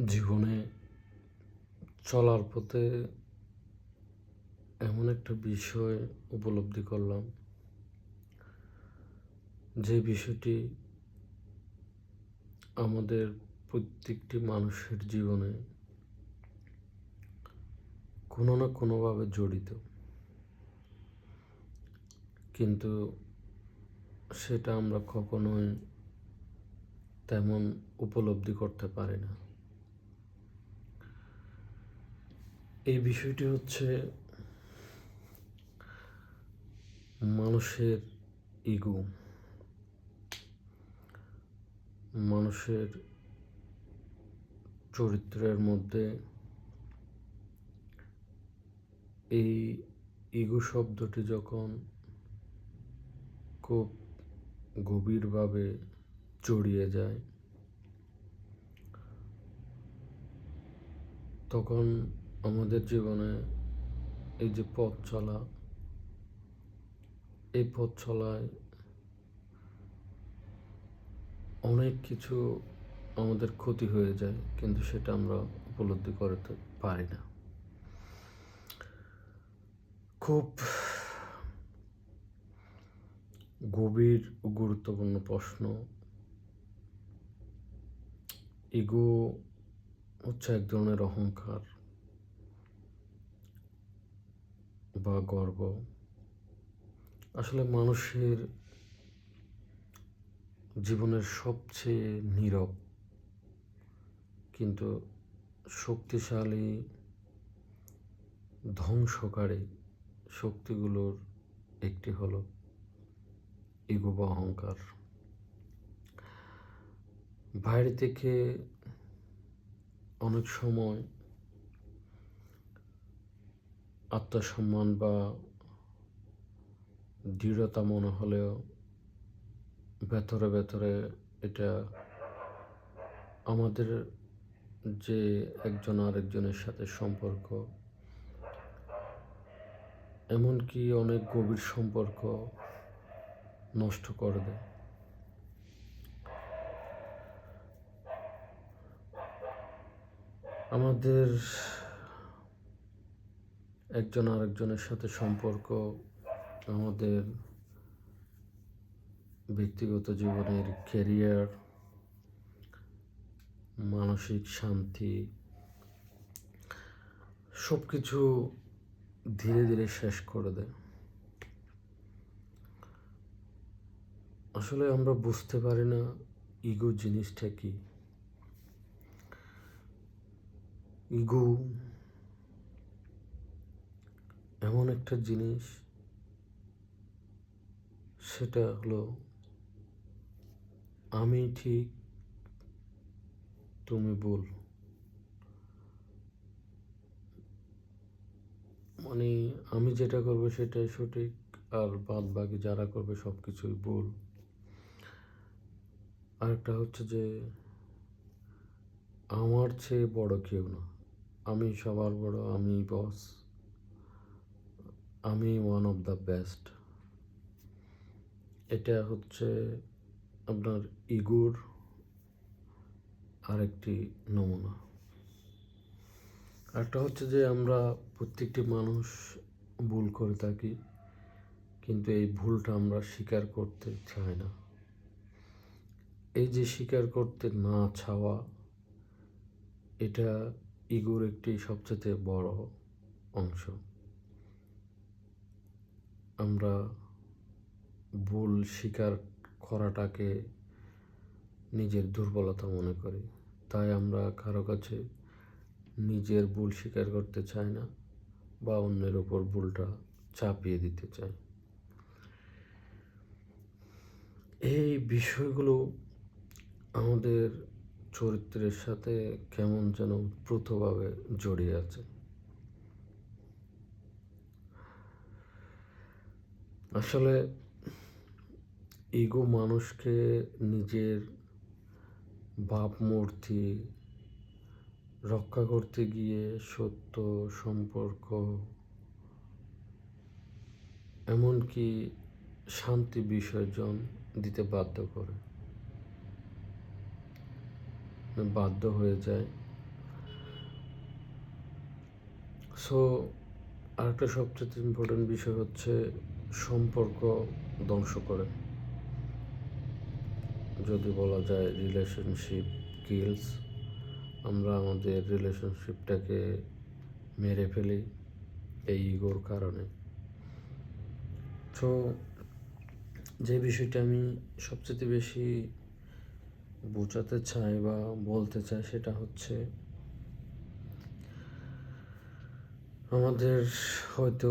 জীবনে চলার পথে এমন একটা বিষয় উপলব্ধি করলাম, যে বিষয়টি আমাদের প্রত্যেকটি মানুষের জীবনে কোনো না কোনোভাবে জড়িত, কিন্তু সেটা আমরা কখনোই তেমন উপলব্ধি করতে পারি না। এই বিষয়টি হচ্ছে মানুষের ইগো, মানুষের চরিত্রের মধ্যে এই ইগো শব্দটি যখন খুব গভীরভাবে জড়িয়ে যায়, তখন আমাদের জীবনে এই যে পথ চলা, এই পথ চলায় অনেক কিছু আমাদের ক্ষতি হয়ে যায়, কিন্তু সেটা আমরা উপলব্ধি করতে পারি না। খুব গভীর ও গুরুত্বপূর্ণ প্রশ্ন। ইগো হচ্ছে এক ধরনের অহংকার বা গর্ব। আসলে মানুষের জীবনের সবচেয়ে নীরব কিন্তু শক্তিশালী ধ্বংসকারী শক্তিগুলোর একটি হলো ইগো বা অহংকার। বাইরে থেকে অনেক সময় আত্মসম্মান বা দৃঢ়তা মনে হলেও ভেতরে ভেতরে এটা আমাদের যে একজন আরেকজনের সাথে সম্পর্ক, এমনকি অনেক গভীর সম্পর্ক নষ্ট করে দেয়। আমাদের একজন আরেকজনের সাথে সম্পর্ক আমাদের ব্যক্তিগত জীবনের ক্যারিয়ার, মানসিক শান্তি সব কিছু ধীরে ধীরে শেষ করে দেয়। আসলে আমরা বুঝতে পারি না ইগো জিনিসটা কি। ইগো এমন একটা জিনিস, সেটা হলো আমি ঠিক তুমি ভুল। মানে আমি যেটা করবো সেটাই সঠিক, আর বাদ বাকি যারা করবে সব কিছুই ভুল। আরেকটা হচ্ছে যে আমার চেয়ে বড় কেউ না, আমি সবার বড়, আমি বস, আমি ওয়ান অফ দ্য বেস্ট। এটা হচ্ছে আপনার ইগোর আরেকটি নমুনা। আরেকটা হচ্ছে যে আমরা প্রত্যেকটি মানুষ ভুল করে থাকি, কিন্তু এই ভুলটা আমরা স্বীকার করতে চাই না। এই যে স্বীকার করতে না চাওয়া, এটা ইগোর একটি সবচেয়ে বড় অংশ। আমরা ভুল স্বীকার করাটাকে নিজের দুর্বলতা মনে করি, তাই আমরা কারো কাছে নিজের ভুল স্বীকার করতে চাই না বা অন্যের উপর ভুলটা চাপিয়ে দিতে চাই। এই বিষয়গুলো আমাদের চরিত্রের সাথে কেমন যেন ওতপ্রোতভাবে জড়িয়ে আছে। আসলে ইগো মানুষকে নিজের ভাবমূর্তি রক্ষা করতে গিয়ে সত্য, সম্পর্ক, এমনকি শান্তি বিসর্জন দিতে বাধ্য করে, বাধ্য হয়ে যায়। সো আরেকটা সবচেয়ে ইম্পর্টেন্ট বিষয় হচ্ছে সম্পর্ক ধ্বংস করে। যদি বলা যায় রিলেশনশিপ কিলস, আমরা আমাদের রিলেশনশিপটাকে মেরে ফেলি এই ইগোর কারণে। তো যে বিষয়টা আমি সবচেয়ে বেশি বোঝাতে চাই বা বলতে চাই সেটা হচ্ছে আমাদের হয়তো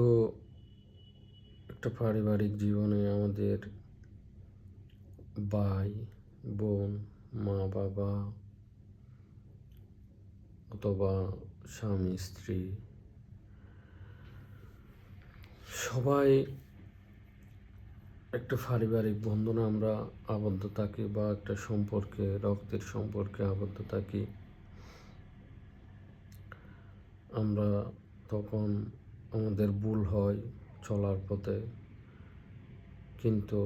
একটা পারিবারিক জীবনে আমাদের ভাই বোন মা বাবা অথবা স্বামী স্ত্রী সবাই একটা পারিবারিক বন্ধনে আমরা আবদ্ধ থাকি বা একটা সম্পর্কে রক্তের সম্পর্কে আবদ্ধ থাকি। আমরা তখন আমাদের ভুল হয় চলার পথে, কিন্তু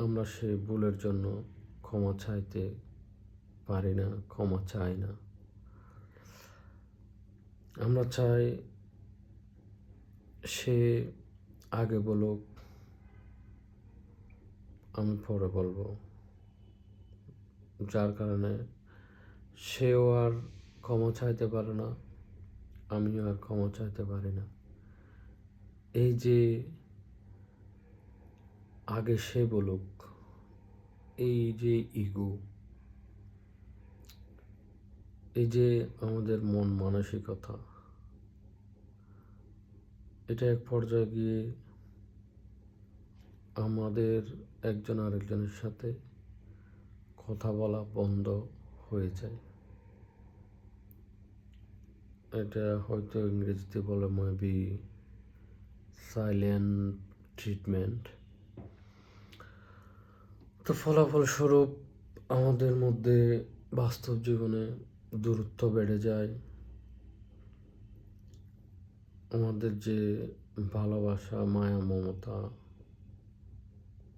আমরা সেই ভুলের জন্য ক্ষমা চাইতে পারি না, ক্ষমা চাই না। আমরা চাই সে আগে বলুক, আমি পরে বলবো, যার কারণে সেও আর ক্ষমা চাইতে পারে না, আমিও আর ক্ষমা চাইতে পারি না। এই যে আগে সে বলুক, এই যে ইগো, এই যে আমাদের মন মানসিকতা, এটা এক পর্যায়ে গিয়ে আমাদের একজন আরেকজনের সাথে কথা বলা বন্ধ হয়ে যায়। এটা হয়তো ইংরেজিতে বলে মেবি সাইলেন্ট ট্রিটমেন্ট। তো ফলাফলস্বরূপ আমাদের মধ্যে বাস্তব জীবনে দূরত্ব বেড়ে যায়। আমাদের যে ভালোবাসা মায়া মমতা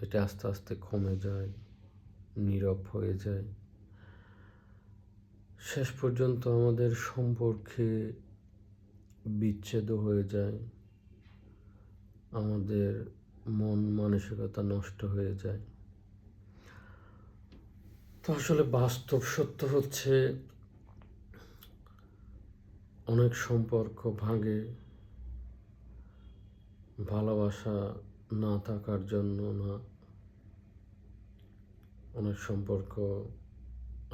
এটা আস্তে আস্তে কমে যায়, নীরব হয়ে যায়। শেষ পর্যন্ত আমাদের সম্পর্কে বিচ্ছেদ হয়ে যায়, আমাদের মন মানসিকতা নষ্ট হয়ে যায়। তো আসলে বাস্তব সত্য হচ্ছে অনেক সম্পর্ক ভাঙে ভালোবাসা না থাকার জন্য না, অনেক সম্পর্ক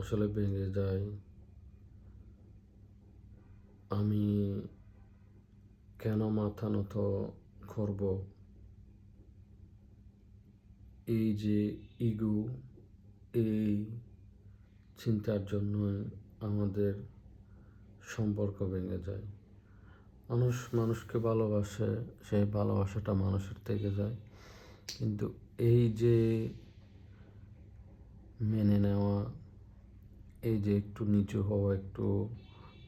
আসলে ভেঙে যায় আমি কেন মাথা নত করব, এই যে ইগো, এই চিন্তার জন্যই আমাদের সম্পর্ক ভেঙে যায়। মানুষ মানুষকে ভালোবাসে, সেই ভালোবাসাটা মানুষের থেকে যায়, কিন্তু এই যে মেনে নেওয়া, এই যে একটু নিচু হওয়া, একটু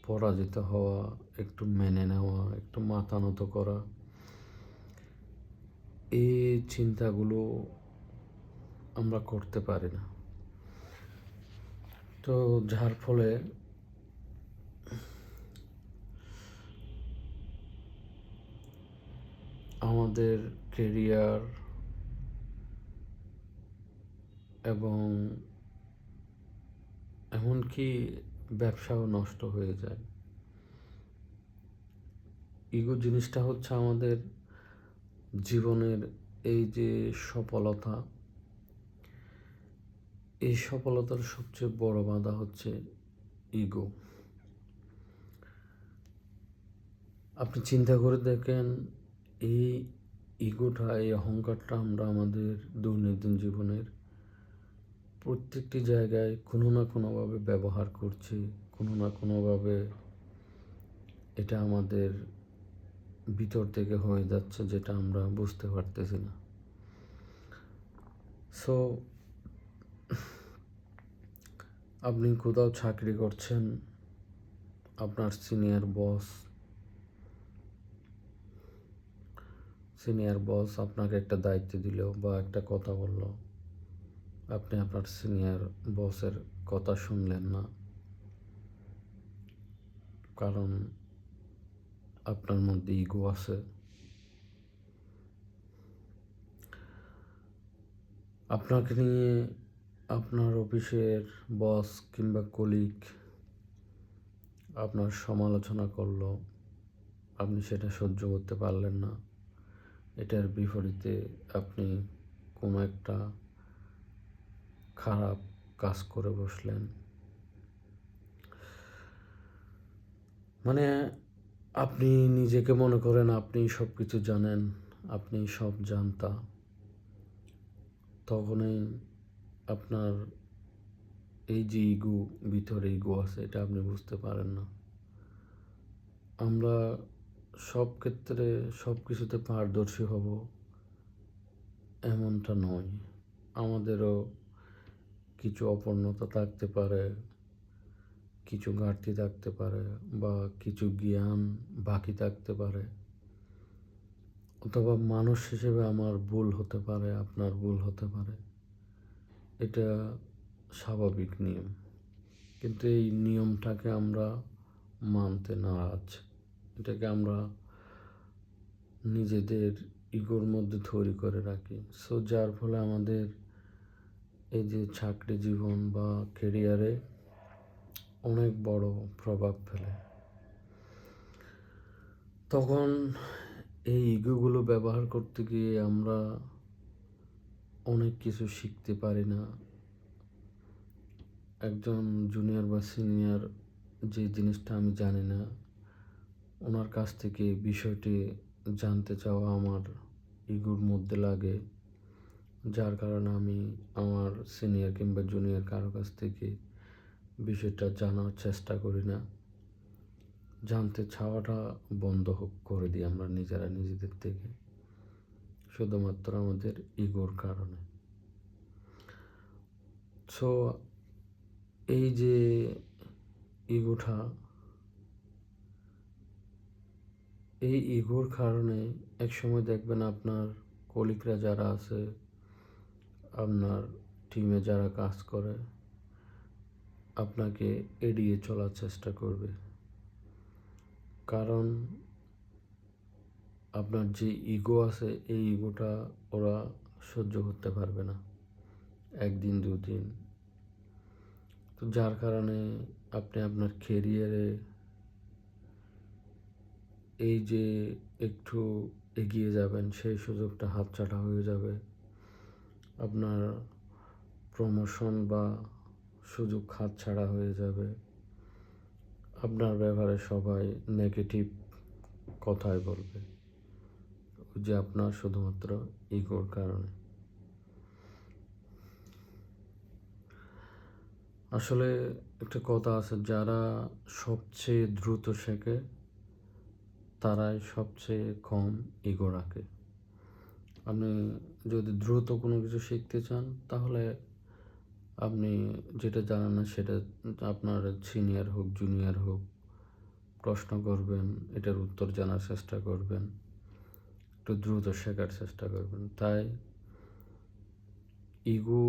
পরাজিত হওয়া, একটু মেনে নেওয়া, একটু মাথা নত করা, এই চিন্তাগুলো আমরা করতে পারি না। তো যার ফলে আমাদের কেরিয়ার এবং এমনকি ব্যবসাও নষ্ট হয়ে যায়। ইগো জিনিসটা হচ্ছে আমাদের জীবনের এই যে সফলতা, এই সফলতার সবচেয়ে বড় বাধা হচ্ছে ইগো। আপনি চিন্তা করে দেখেন, এই ইগোটা, এই অহংকারটা আমরা আমাদের দৈনন্দিন জীবনের প্রত্যেকটি জায়গায় কোনো না কোনোভাবে ব্যবহার করছি, কোনো না কোনোভাবে এটা আমাদের ভিতর থেকে হয়ে যাচ্ছে, যেটা আমরা বুঝতে পারতেছি না। সো আপনি কোথাও চাকরি করছেন, আপনার সিনিয়র বস আপনাকে একটা দায়িত্ব দিল বা একটা কথা বলল, আপনি আপনার সিনিয়র বসের কথা শুনলেন না, কারণ আপনার মধ্যে ইগো আছে। আপনাকে নিয়ে আপনার অফিসের বস কিংবা কলিগ আপনার সমালোচনা করলো, আপনি সেটা সহ্য করতে পারলেন না। এটার বিপরীতে আপনি কোনো একটা খারাপ কাজ করে বসলেন। মানে আপনি নিজেকে মনে করেন আপনি সব কিছু জানেন, আপনি সব জানতা। তখনই আপনার এই যে ইগো, ভিতরে ইগো আছে, এটা আপনি বুঝতে পারেন না। আমরা সব ক্ষেত্রে সব কিছুতে পারদর্শী হব এমনটা নয়। আমাদেরও কিছু অপূর্ণতা থাকতে পারে, কিছু ঘাটতি থাকতে পারে, বা কিছু জ্ঞান বাকি থাকতে পারে, অথবা মানুষ হিসেবে আমার ভুল হতে পারে, আপনার ভুল হতে পারে। এটা স্বাভাবিক নিয়ম, কিন্তু এই নিয়মটাকে আমরা মানতে নারাজ। এটাকে আমরা নিজেদের ইগোর মধ্যে তৈরি করে রাখি। সো যার ফলে আমাদের এই যে চাকরি জীবন বা কেরিয়ারে অনেক বড় প্রভাব ফেলে। তখন এই ইগোগুলো ব্যবহার করতে গিয়ে আমরা অনেক কিছু শিখতে পারি না। একজন জুনিয়র বা সিনিয়র যে জিনিসটা আমি জানি না, ওনার কাছ থেকে বিষয়টি জানতে চাওয়া আমার ইগোর মধ্যে লাগে, যার কারণে আমি আমার সিনিয়র কিংবা জুনিয়র কারো কাছ থেকে বিষয়টা জানার চেষ্টা করি না। জানতে চাওয়াটা বন্ধ করে দিই আমরা নিজেরা নিজেদের থেকে, শুধুমাত্র আমাদের ইগোর কারণে। সো এই যে ইগোটা, এই ইগোর কারণে একসময় দেখবেন আপনার কলিগরা যারা আছে, আপনার টিমে যারা কাজ করে, আপনাকে এড়িয়ে চলার চেষ্টা করবে। কারণ আপনার যে ইগো আছে, এই ইগোটা ওরা সহ্য করতে পারবে না একদিন দুদিন। তো যার কারণে আপনি আপনার কেরিয়ারে এই যে একটু এগিয়ে যাবেন, সেই সুযোগটা হাতছাড়া হয়ে যাবে। আপনার প্রমোশন বা সুযোগ হাতছাড়া হয়ে যাবে। আপনার ব্যাপারে সবাই নেগেটিভ কথাই বলবে, যে আপনার শুধুমাত্র ইগোর কারণে। আসলে একটা কথা আছে, যারা সবচেয়ে দ্রুত শেখে তারাই সবচেয়ে কম ইগো রাখে। আপনি যদি দ্রুত কোনো কিছু শিখতে চান, তাহলে আপনি যেটা জানেন না সেটা আপনার সিনিয়র হোক জুনিয়র হোক প্রশ্ন করবেন, এটার উত্তর জানার চেষ্টা করবেন, একটু দ্রুত শেখার চেষ্টা করবেন। তাই ইগো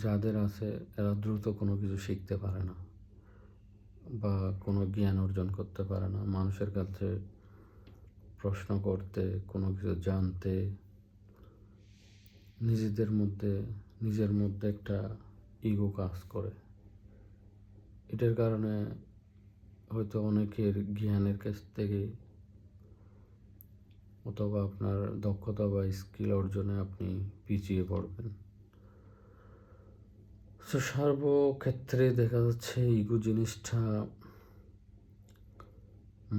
যাদের আছে এরা দ্রুত কোনো কিছু শিখতে পারে না বা কোনো জ্ঞান অর্জন করতে পারে না। মানুষের কাছে প্রশ্ন করতে, কোনো কিছু জানতে নিজের মধ্যে একটা ইগো কাজ করে। এটার কারণে হয়তো অনেকের জ্ঞানের কাছ থেকে অথবা আপনার দক্ষতা বা স্কিল অর্জনে আপনি পিছিয়ে পড়বেন। তো সর্বক্ষেত্রে দেখা যাচ্ছে ইগো জিনিসটা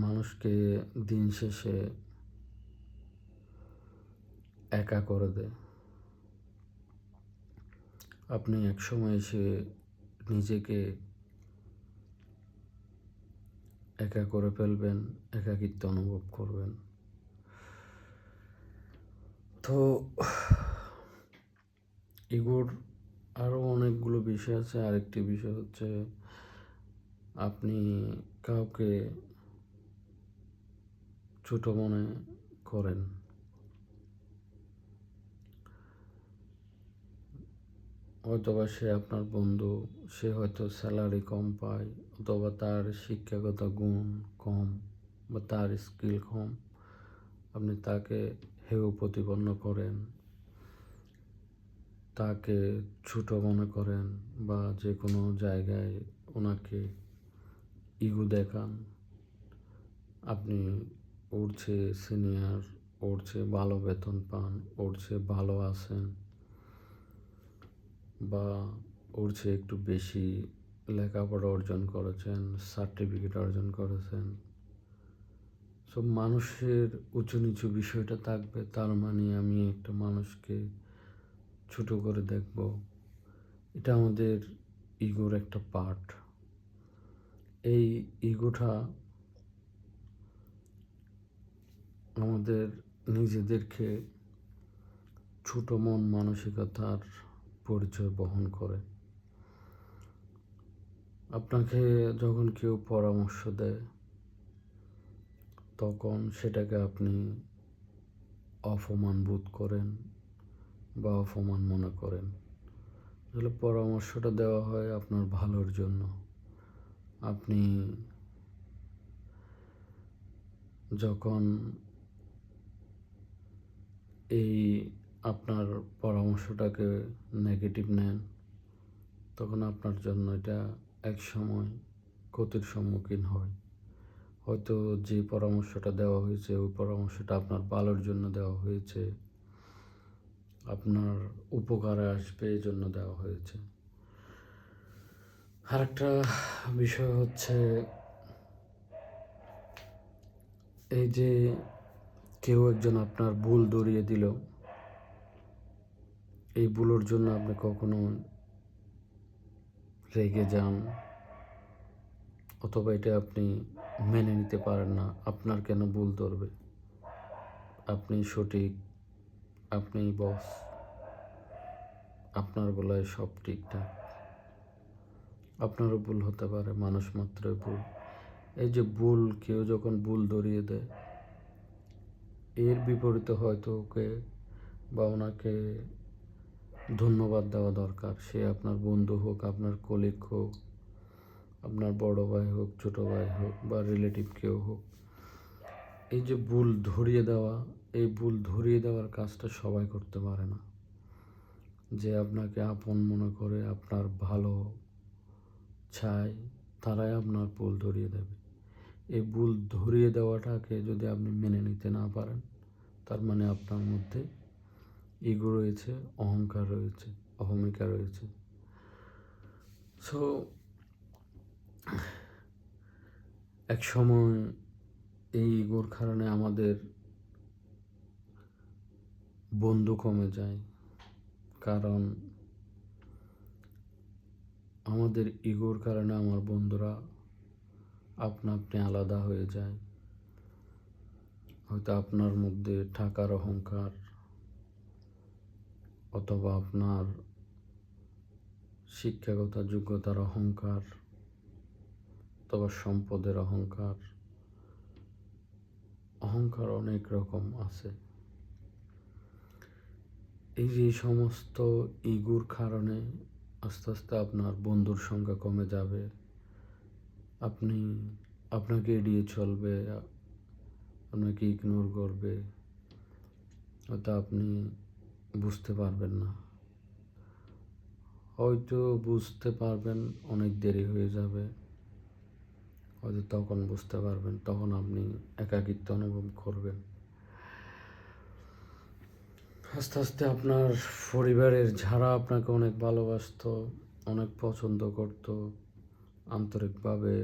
মানুষকে দিন শেষে একা করে দেয়। আপনি একসময় এসে নিজেকে একা করে ফেলবেন, একাকিত্ব অনুভব করবেন। তো ইগোর আরও অনেকগুলো বিষয় আছে। আরেকটি বিষয় হচ্ছে আপনি কাউকে ছোট মনে করেন। হয়তোবা সে আপনার বন্ধু, সে হয়তো স্যালারি কম পায় অথবা তার শিক্ষাগত গুণ কম, বা তার স্কিল কম, আপনি তাকে হেয় প্রতিপন্ন করেন, তাকে ছোট মনে করেন, বা যে কোনো জায়গায় ওনাকে ইগো দেখান, আপনি ওর চেয়ে সিনিয়র, ওর চেয়ে ভালো বেতন পান, ওর চেয়ে ভালো আছেন, বা ওর চেয়ে একটু বেশি লেখাপড়া অর্জন করেছেন, সার্টিফিকেট অর্জন করেছেন। সব মানুষের উঁচু নিচু বিষয়টা থাকবে, তার মানে আমি একটা মানুষকে ছোট করে দেখব, এটা আমাদের ইগোর একটা পার্ট। এই ইগোটা আমাদের নিজেদেরকে ছোট মন মানসিকতার পরিচয় বহন করে। আপনাকে যখন কেউ পরামর্শ দেয়, তখন সেটাকে আপনি অপমান বোধ করেন বা অপমান মনে করেন। আসলে পরামর্শটা দেওয়া হয় আপনার ভালোর জন্য। আপনি যখন এই আপনার পরামর্শটাকে নেগেটিভ নেন, তখন আপনার জন্য এটা এক সময় ক্ষতির সম্মুখীন হয়। হয়তো যে পরামর্শটা দেওয়া হয়েছে ওই পরামর্শটা আপনার ভালোর জন্য দেওয়া হয়েছে, আপনার উপকারে আসবে এই জন্য দেওয়া হয়েছে। আরেকটা বিষয় হচ্ছে, এই যে কেউ একজন আপনার ভুল ধরিয়ে দিল, এই ভুলের জন্য আপনি কখনো রেগে যান, অথবা এটা আপনি মেনে নিতে পারেন না। আপনার কেন ভুল ধরবে? আপনি সঠিক, আপনি বস, আপনার গলায় সব ঠিকঠাক। আপনারও ভুল হতে পারে, মানুষ মাত্রই ভুল। এই যে ভুল, কেউ যখন ভুল ধরিয়ে দেয়, এর বিপরীতে হয়তো ওকে বা ওনাকে ধন্যবাদ দেওয়া দরকার। সে আপনার বন্ধু হোক, আপনার কলিগ হোক, আপনার বড় ভাই হোক, ছোট ভাই হোক, বা রিলেটিভ কেউ হোক। এই যে ভুল ধরিয়ে দেওয়া, এই ভুল ধরিয়ে দেওয়ার কাজটা সবাই করতে পারে না। যে আপনাকে আপন মনে করে, আপনার ভালো চায়, তারাই আপনার ভুল ধরিয়ে দেবে। এই ভুল ধরিয়ে দেওয়াটাকে যদি আপনি মেনে নিতে না পারেন, তার মানে আপনার মধ্যে ইগো রয়েছে, অহংকার রয়েছে, অহমিকা রয়েছে। সো এক সময় এই ইগোর কারণে আমাদের বন্ধু কমে যায়, কারণ আমাদের ইগোর কারণে আমার বন্ধুরা আপনা আপনি আলাদা হয়ে যায়। হয়তো আপনার মধ্যে টাকার অহংকার, অথবা আপনার শিক্ষাগত যোগ্যতার অহংকার, অথবা সম্পদের অহংকার। অহংকার অনেক রকম আছে। এই যে সমস্ত ইগোর কারণে আস্তে আস্তে আপনার বন্ধুর সংখ্যা কমে যাবে। আপনাকে এড়িয়ে চলবে, আপনাকে ইগনোর করবে, হয়তো আপনি বুঝতে পারবেন না। হয়তো বুঝতে পারবেন, অনেক দেরি হয়ে যাবে। হয়তো তখন বুঝতে পারবেন, তখন আপনি একাকিত্ব অনুভব করবেন। আস্তে আস্তে আপনার পরিবারের যারা আপনাকে অনেক ভালোবাসতো, অনেক পছন্দ করত, আন্তরিকভাবে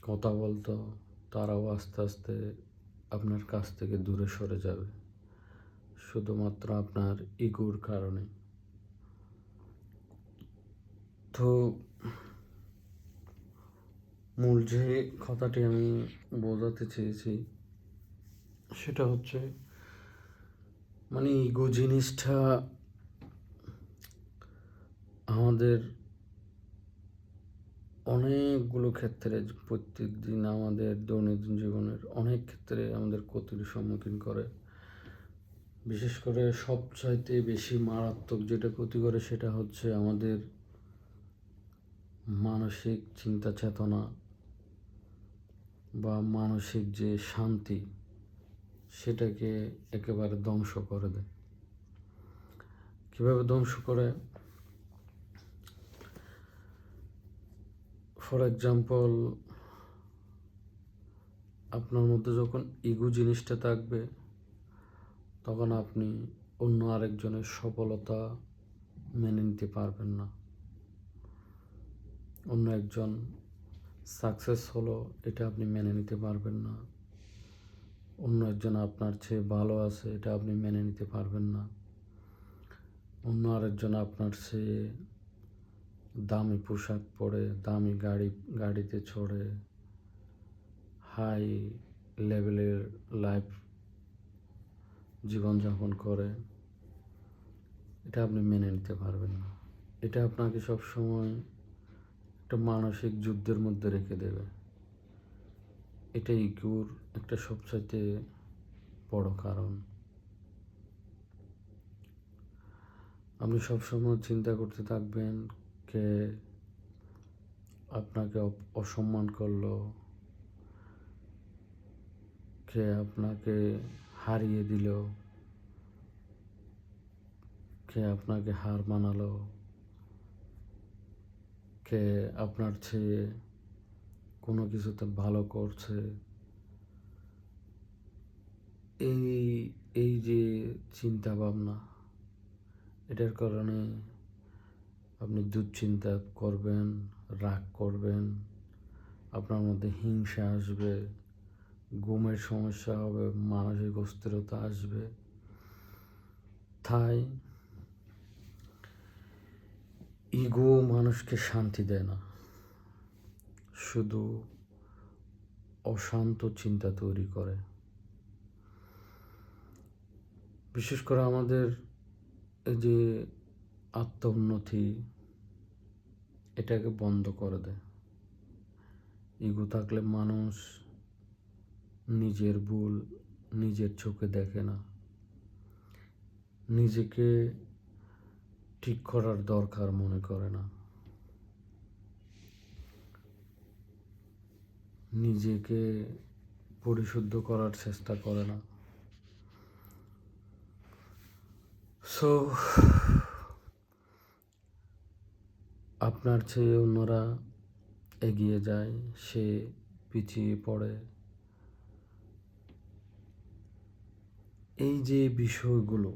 কথা বলতো, তারাও আস্তে আস্তে আপনার কাছ থেকে দূরে সরে যাবে, শুধুমাত্র আপনার ইগোর কারণে। তো মূল যে কথাটি আমি বোঝাতে চেয়েছি সেটা হচ্ছে, মানে ইগো জিনিসটা আমাদের অনেকগুলো ক্ষেত্রে, প্রত্যেক দিন আমাদের দৈনন্দিন জীবনের অনেক ক্ষেত্রে আমাদের ক্ষতির সম্মুখীন করে। বিশেষ করে সবচাইতে বেশি মারাত্মক যেটা ক্ষতি করে সেটা হচ্ছে আমাদের মানসিক চিন্তা চেতনা, বা মানসিক যে শান্তি সেটাকে একেবারে ধ্বংস করে দেয়। কীভাবে ধ্বংস করে? ফর এক্সাম্পল, আপনার মধ্যে যখন ইগো জিনিসটা থাকবে, তখন আপনি অন্য আরেকজনের সফলতা মেনে নিতে পারবেন না। অন্য একজন সাকসেস হলো, এটা আপনি মেনে নিতে পারবেন না। অন্য একজন আপনার চেয়ে ভালো আছে, এটা আপনি মেনে নিতে পারবেন না। অন্য আরেকজন আপনার চেয়ে দামি পোশাক পরে, দামি গাড়িতে চড়ে, হাই লেভেলের লাইফ জীবনযাপন করে, এটা আপনি মেনে নিতে পারবেন না। এটা আপনাকে সবসময় একটা মানসিক যুদ্ধের মধ্যে রেখে দেবে। এটা ইগোর একটা সবচাইতে বড় কারণ। আপনি সবসময় চিন্তা করতে থাকবেন, কে আপনাকে অসম্মান করলো, কে আপনাকে হারিয়ে দিল, কে আপনাকে হার মানালো, কে আপনার চেয়ে কোনো কিছুতে ভালো করছে। এই যে চিন্তা ভাবনা, এটার কারণে আপনি দুশ্চিন্তা করবেন, রাগ করবেন, আপনার মধ্যে হিংসা আসবে, ঘুমের সমস্যা হবে, মানসিক অস্থিরতা আসবে। তাই ইগো মানুষকে শান্তি দেয় না, শুধু অশান্ত চিন্তা তৈরি করে। বিশেষ করে আমাদের এই যে আত্মোন্নতি, এটাকে বন্ধ করে দেয়। ইগো থাকলে মানুষ নিজের ভুল নিজের চোখে দেখে না, নিজেকে ঠিক করার দরকার মনে করে না, নিজেকে পরিশুদ্ধ করার চেষ্টা করে না। সো আপনার চেয়ে অন্যরা এগিয়ে যায়, সে পিছিয়ে পড়ে। এই যে বিষয়গুলো,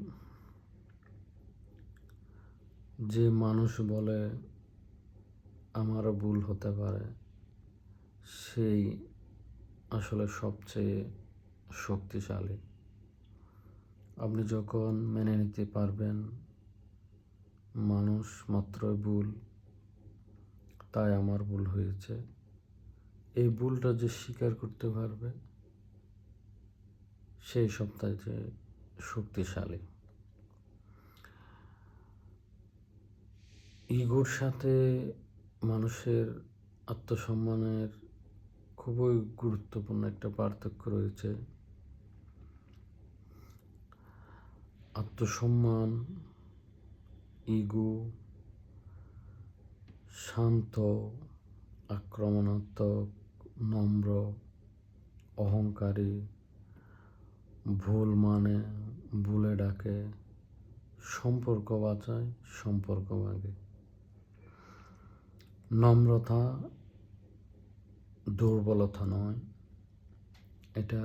যে মানুষ বলে আমারও ভুল হতে পারে, সেই আসলে সবচেয়ে শক্তিশালী। আপনি যখন মেনে নিতে পারবেন মানুষ মাত্রই ভুল, তাই আমার ভুল হয়েছে, এই ভুলটা যে স্বীকার করতে পারবে, সেই সবচেয়ে শক্তিশালী। ইগোর সাথে মানুষের আত্মসম্মানের খুবই গুরুত্বপূর্ণ একটা পার্থক্য রয়েছে। আত্মসম্মান, ইগো শান্ত, আক্রমণাত্মক, নম্র, অহংকারী, ভুল মানে ভুলে ডাকে, সম্পর্ক বাঁচায়, সম্পর্ক ভাঙে। নম্রতা দুর্বলতা নয়, এটা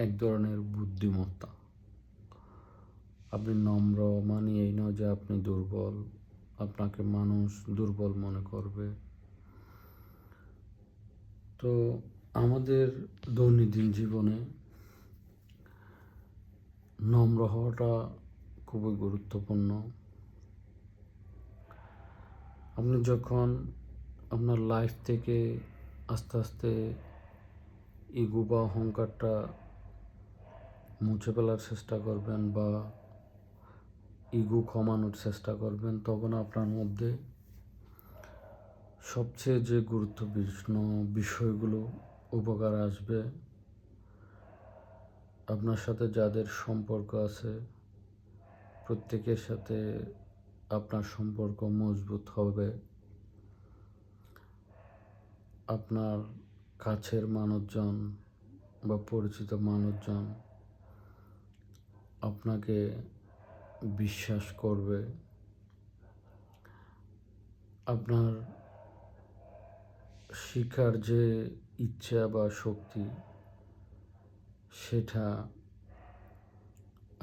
এক ধরনের বুদ্ধিমত্তা। আপনি নম্র মানে এই নয় যে আপনি দুর্বল, আপনাকে মানুষ দুর্বল মনে করবে। তো আমাদের দৈনন্দিন জীবনে নম্র হওয়াটা খুবই গুরুত্বপূর্ণ। আপনি যখন আপনার লাইফ থেকে আস্তে আস্তে ইগো বা অহংকারটা মুছে ফেলার চেষ্টা করবেন বা ইগো কমানোর চেষ্টা করবেন, তখন আপনার মধ্যে সবচেয়ে যে গুরুত্বপূর্ণ বিষয়গুলো উপকার আসবে, আপনার সাথে যাদের সম্পর্ক আছে প্রত্যেকের সাথে আপনার সম্পর্ক মজবুত হবে। আপনার কাছের মানুষজন বা পরিচিত মানুষজন আপনাকে বিশ্বাস করবে, আপনার শিখার যে ইচ্ছা বা শক্তি সেটা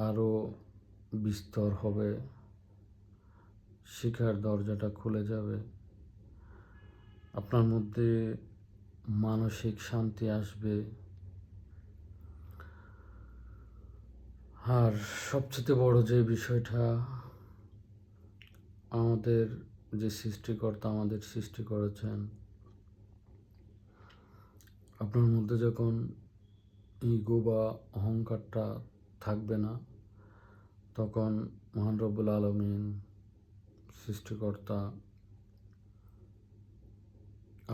আরও বিস্তর হবে, শিখার দরজাটা খুলে যাবে, আপনার মধ্যে মানসিক শান্তি আসবে। আর সবচেয়ে বড় যে বিষয়টা, আমাদের যে সৃষ্টিকর্তা আমাদের সৃষ্টি করেছেন, আপনার মধ্যে যখন ইগো বা অহংকারটা থাকবে না, তখন মহান রব্বুল আলামিন সৃষ্টিকর্তা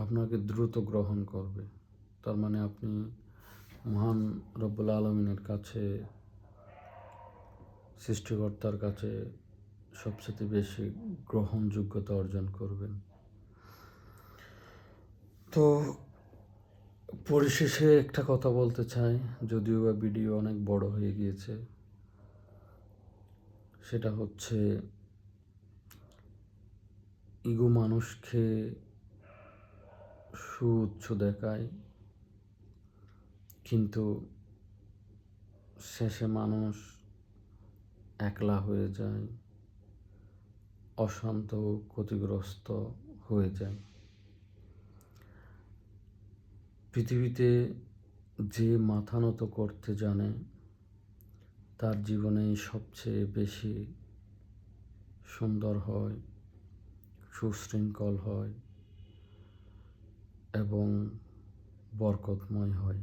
আপনাকে দ্রুত গ্রহণ করবে। তার মানে আপনি মহান রব্বুল আলামিনের কাছে, সৃষ্টিকর্তার কাছে সবচেয়ে বেশি গ্রহণযোগ্যতা অর্জন করবেন। তো পরিশেষে একটা কথা বলতে চাই, যদিও বা ভিডিও অনেক বড় হয়ে গিয়েছে, সেটা হচ্ছে ইগো মানুষকে সুউচ্চ দেখায়, কিন্তু শেষে মানুষ একলা হয়ে যায়, অশান্ত ক্ষতিগ্রস্ত হয়ে যায়। পৃথিবীতে যে মাথা নত করতে জানে তার জীবনেই সবচেয়ে বেশি সুন্দর হয়, সুশৃঙ্খল হয় এবং বরকতময় হয়।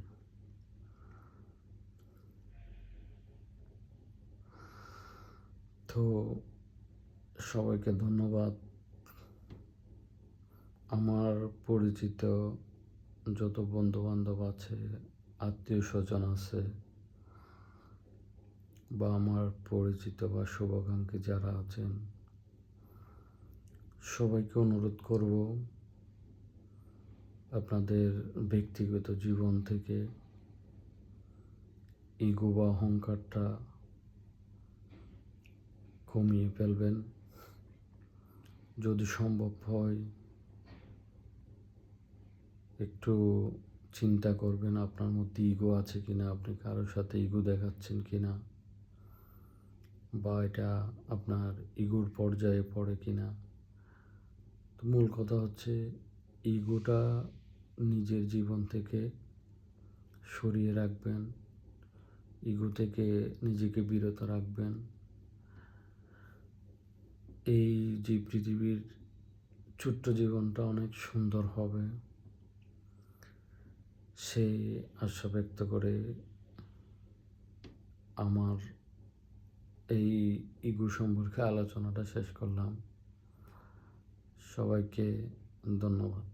তো সবাইকে ধন্যবাদ। আমার পরিচিত যত বন্ধুবান্ধব আছে, আত্মীয় স্বজন আছে, বা আমার পরিচিত বা শুভাকাঙ্ক্ষী যারা আছেন, সবাইকে অনুরোধ করব, আপনাদের ব্যক্তিগত জীবন থেকে ইগো বা অহংকারটা কমিয়ে ফেলবেন। যদি সম্ভব হয় একটু চিন্তা করবেন আপনার মধ্যে ইগো আছে কিনা, আপনি কারোর সাথে ইগো দেখাচ্ছেন কিনা, বা এটা আপনার ইগোর পর্যায়ে পড়ে কিনা। তো মূল কথা হচ্ছে ইগোটা নিজের জীবন থেকে সরিয়ে রাখবেন, ইগো থেকে নিজেকে বিরত রাখবেন। এই যে পৃথিবীর ছোট্ট জীবনটা অনেক সুন্দর হবে, সেই আশা ব্যক্ত করে আমার এই ইগো সম্পর্কে আলোচনাটা শেষ করলাম। সবাইকে ধন্যবাদ।